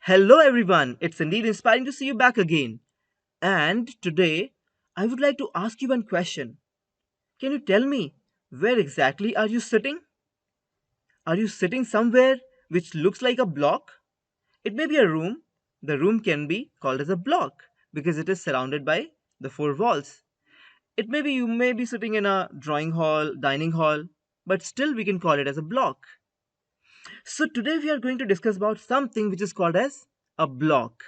Hello everyone, it's indeed inspiring to see you back again. And today, I would like to ask you one question. Can you tell me where exactly are you sitting? Are you sitting somewhere which looks like a block? It may be a room. The room can be called as a block because it is surrounded by the four walls. It may be you may be sitting in a drawing hall, dining hall, but still we can call it as a block. So today we are going to discuss about something which is called as a block.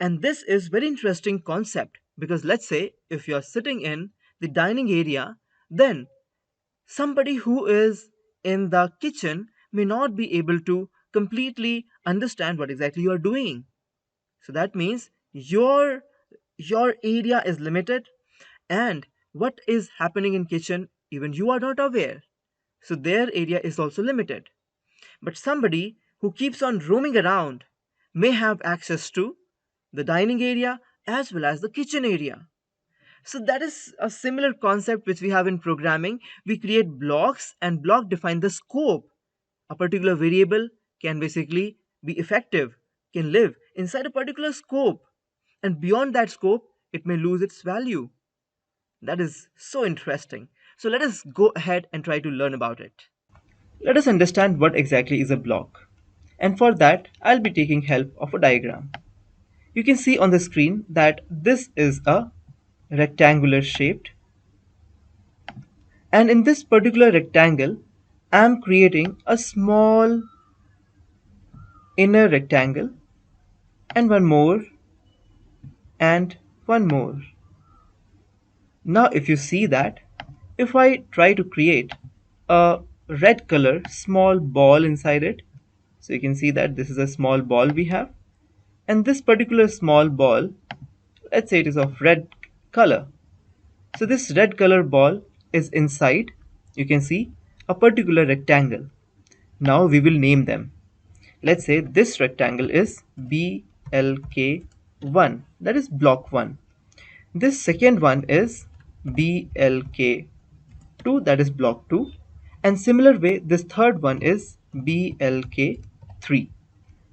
And this is very interesting concept because let's say if you're sitting in the dining area, then somebody who is in the kitchen may not be able to completely understand what exactly you are doing. So that means your area is limited and what is happening in kitchen even you are not aware. So their area is also limited. But somebody who keeps on roaming around may have access to the dining area as well as the kitchen area. So that is a similar concept which we have in programming. We create blocks and block define the scope. A particular variable can basically be effective, can live inside a particular scope, and beyond that scope it may lose its value. That is so interesting. So let us go ahead and try to learn about it. Let us understand what exactly is a block. And for that, I'll be taking help of a diagram. You can see on the screen that this is a rectangular shaped, and in this particular rectangle I'm creating a small inner rectangle and one more and one more. Now if you see that, if I try to create a red color small ball inside it, so you can see that this is a small ball we have, and this particular small ball, let's say it is of red color. So this red color ball is inside, you can see, a particular rectangle. Now we will name them. Let's say this rectangle is BLK1, that is block 1. This second one is BLK2, that is block 2. And similar way, this third one is BLK3.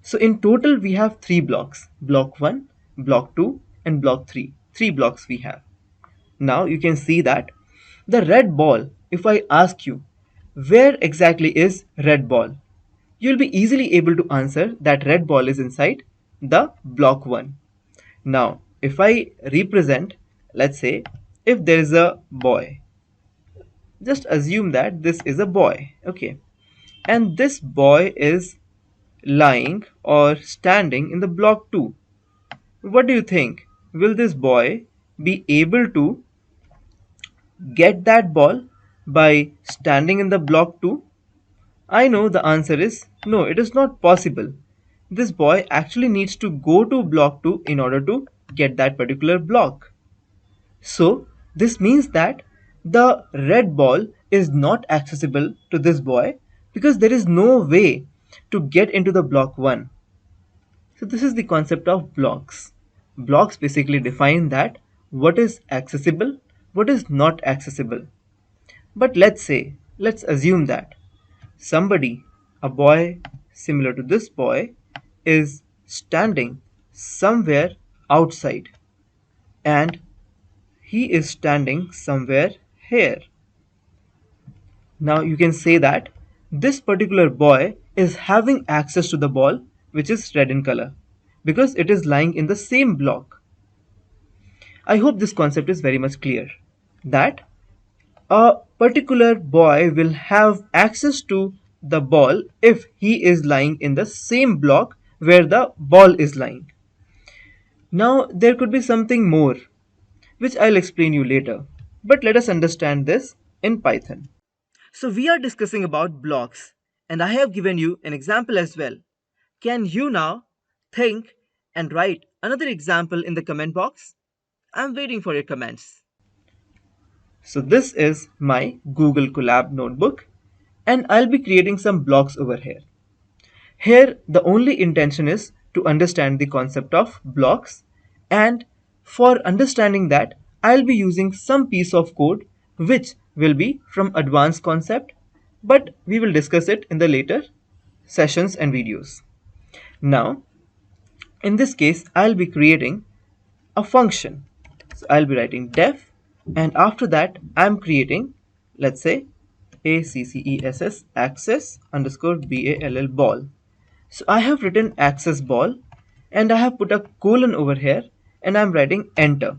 So in total we have 3 blocks, block 1, block 2 and block 3. 3 blocks we have. Now you can see that the red ball, if I ask you, where exactly is red ball? You'll be easily able to answer that red ball is inside the block 1. Now, if I represent, let's say, if there is a boy, just assume that this is a boy, okay, and this boy is lying or standing in the block 2. What do you think? Will this boy be able to get that ball by standing in the block 2? I know the answer is no, it is not possible. This boy actually needs to go to block 2 in order to get that particular block. So, this means that the red ball is not accessible to this boy because there is no way to get into the block 1. So, this is the concept of blocks. Blocks basically define that what is accessible, what is not accessible. But let's assume that somebody, a boy similar to this boy, is standing somewhere outside and he is standing somewhere here. Now you can say that this particular boy is having access to the ball which is red in color because it is lying in the same block. I hope this concept is very much clear that a particular boy will have access to the ball if he is lying in the same block where the ball is lying. Now, there could be something more, which I'll explain you later. But let us understand this in Python. So, we are discussing about blocks, and I have given you an example as well. Can you now think and write another example in the comment box? I'm waiting for your comments. So this is my Google Colab notebook and I'll be creating some blocks over here. Here the only intention is to understand the concept of blocks, and for understanding that I'll be using some piece of code which will be from advanced concept, but we will discuss it in the later sessions and videos. Now In this case, I'll be creating a function. So I'll be writing def, and after that I'm creating, let's say, access underscore ball ball. So I have written access ball, and I have put a colon over here, and I'm writing enter.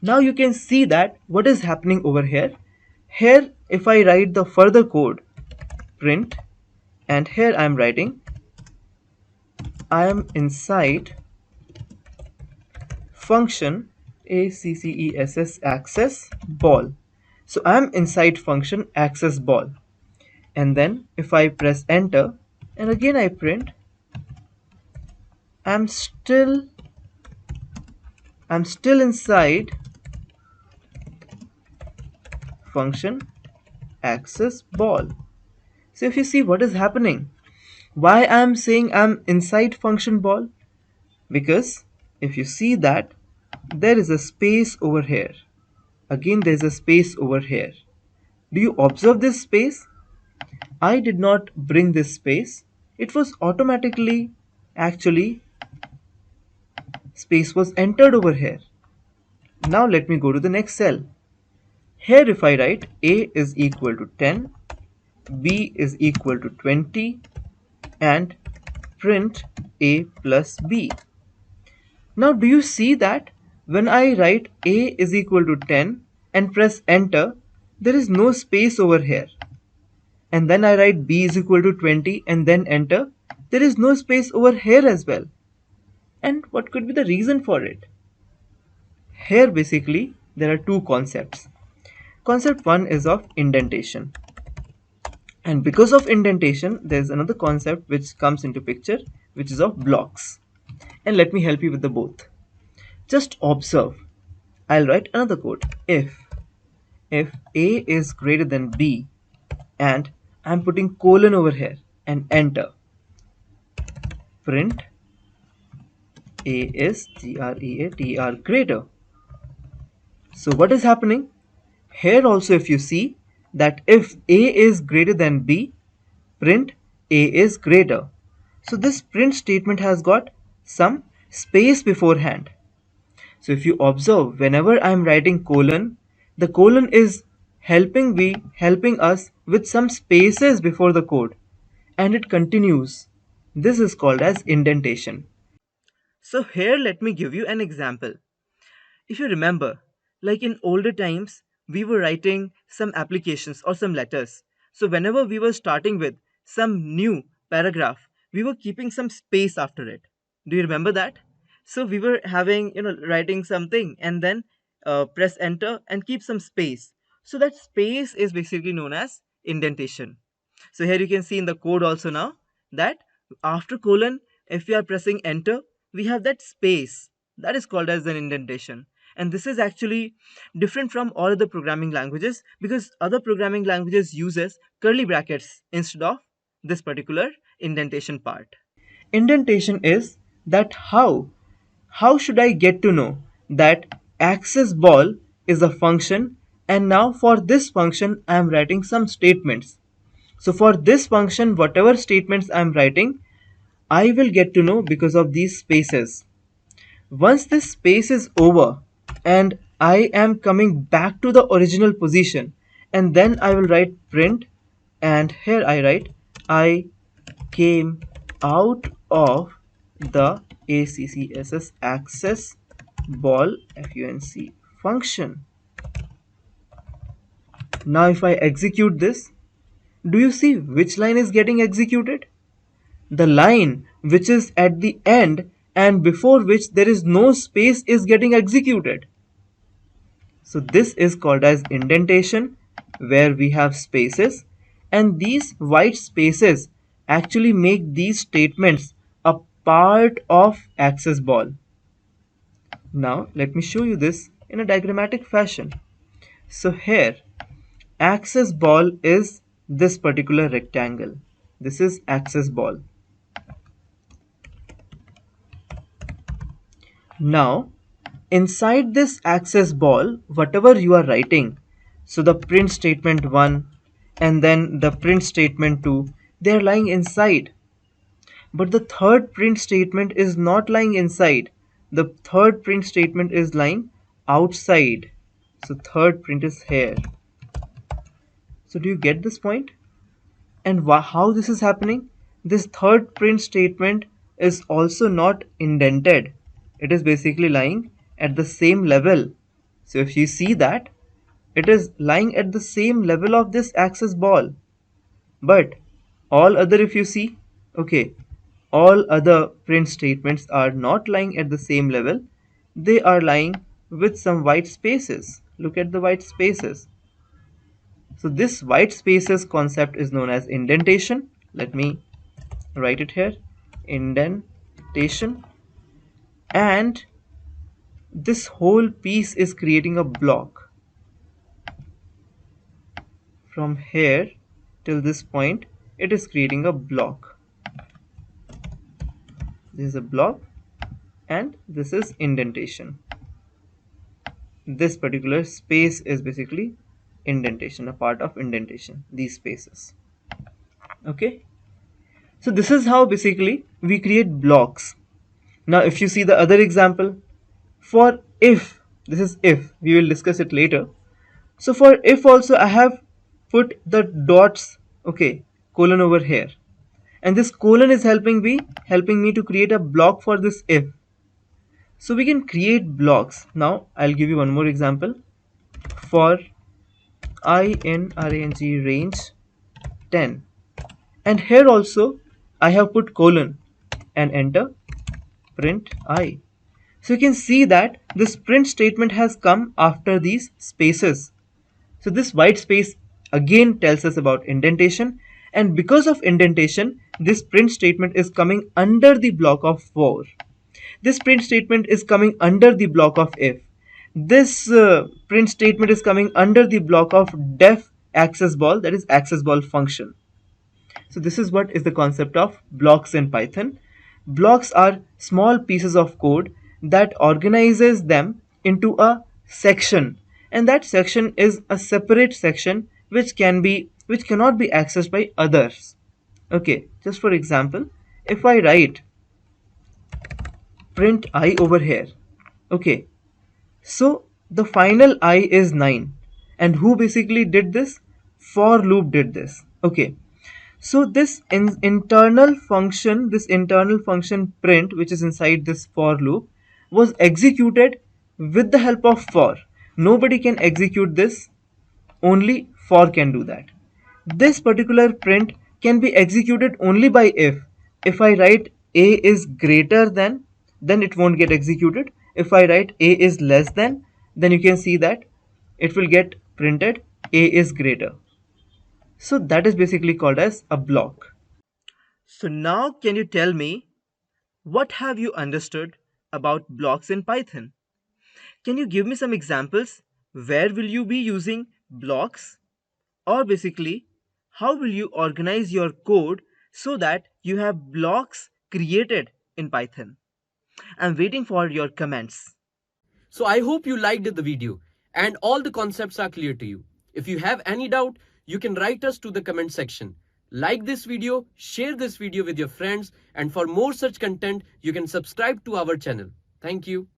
Now you can see that what is happening over here. Here, if I write the further code, print, and here I'm writing I am inside function access ball. So I'm inside function access ball, and then if I press enter and again I print, I'm still inside function access ball. So if you see what is happening, why I'm saying I'm inside function ball, because if you see that there is a space over here, again there is a space over here. Do you observe this space? I did not bring this space. It was automatically, actually, space was entered over here. Now let me go to the next cell. Here if I write A is equal to 10, B is equal to 20, and print A plus B. Now do you see that when I write A is equal to 10 and press enter, there is no space over here. And then I write B is equal to 20 and then enter, there is no space over here as well. And what could be the reason for it? Here basically there are two concepts. Concept one is of indentation. And because of indentation, there is another concept which comes into picture, which is of blocks. And let me help you with the both. Just observe. I'll write another code. If A is greater than B, and I'm putting colon over here and enter, print A is greater. So what is happening? Here also if you see that if A is greater than B, print A is greater. So this print statement has got some space beforehand. So if you observe, whenever I am writing colon, the colon is helping us with some spaces before the code, and it continues. This is called as indentation. So here let me give you an example. If you remember, like in older times, we were writing some applications or some letters. So whenever we were starting with some new paragraph, we were keeping some space after it. Do you remember that? So we were having, writing something and then press enter and keep some space. So that space is basically known as indentation. So here you can see in the code also now that after colon, if we are pressing enter, we have that space that is called as an indentation. And this is actually different from all other programming languages, because other programming languages uses curly brackets instead of this particular indentation part. Indentation is that how should I get to know that access ball is a function, and now for this function I am writing some statements. So for this function, whatever statements I am writing, I will get to know because of these spaces. Once this space is over and I am coming back to the original position, and then I will write print, and here I write I came out of the access ball function. Now if I execute this, do you see which line is getting executed? The line which is at the end and before which there is no space is getting executed. So this is called as indentation, where we have spaces, and these white spaces actually make these statements a part of access ball. Now let me show you this in a diagrammatic fashion. So here access ball is this particular rectangle. This is access ball. Now inside this access ball, whatever you are writing, so the print statement 1 and then the print statement 2, they are lying inside. But the third print statement is not lying inside. The third print statement is lying outside. So third print is here. So do you get this point? And how this is happening? This third print statement is also not indented. It is basically lying at the same level. So if you see that, it is lying at the same level of this access ball. But all other, if you see, okay, all other print statements are not lying at the same level. They are lying with some white spaces. Look at the white spaces. So this white spaces concept is known as indentation. Let me write it here. Indentation. And this whole piece is creating a block. From here till this point, it is creating a block. This is a block and this is indentation. This particular space is basically indentation, a part of indentation, these spaces. Okay, so this is how basically we create blocks. Now if you see the other example, for if, this is if, we will discuss it later. So for if also I have put the dots, okay, colon over here, and this colon is helping me to create a block for this if. So we can create blocks. Now I'll give you one more example. For I in range 10, and here also I have put colon and enter print I. So you can see that this print statement has come after these spaces. So this white space again tells us about indentation, and because of indentation this print statement is coming under the block of for. This print statement is coming under the block of if. This print statement is coming under the block of def access ball, that is access ball function. So this is what is the concept of blocks in Python. Blocks are small pieces of code that organizes them into a section, and that section is a separate section which cannot be accessed by others. Okay, just for example, if I write print I over here, okay, so the final I is 9, and who basically did this? For loop did this. Okay, so this internal function print, which is inside this for loop, was executed with the help of for. Nobody can execute this, only for can do that. This particular print can be executed only by if. If I write a is greater than, then it won't get executed. If I write a is less than, then you can see that it will get printed a is greater. So that is basically called as a block. So now can you tell me, what have you understood about blocks in Python? Can you give me some examples? Where will you be using blocks? Or basically, how will you organize your code so that you have blocks created in Python? I'm waiting for your comments. So I hope you liked the video and all the concepts are clear to you. If you have any doubt, you can write us to the comment section. Like this video, share this video with your friends, and for more such content, you can subscribe to our channel. Thank you.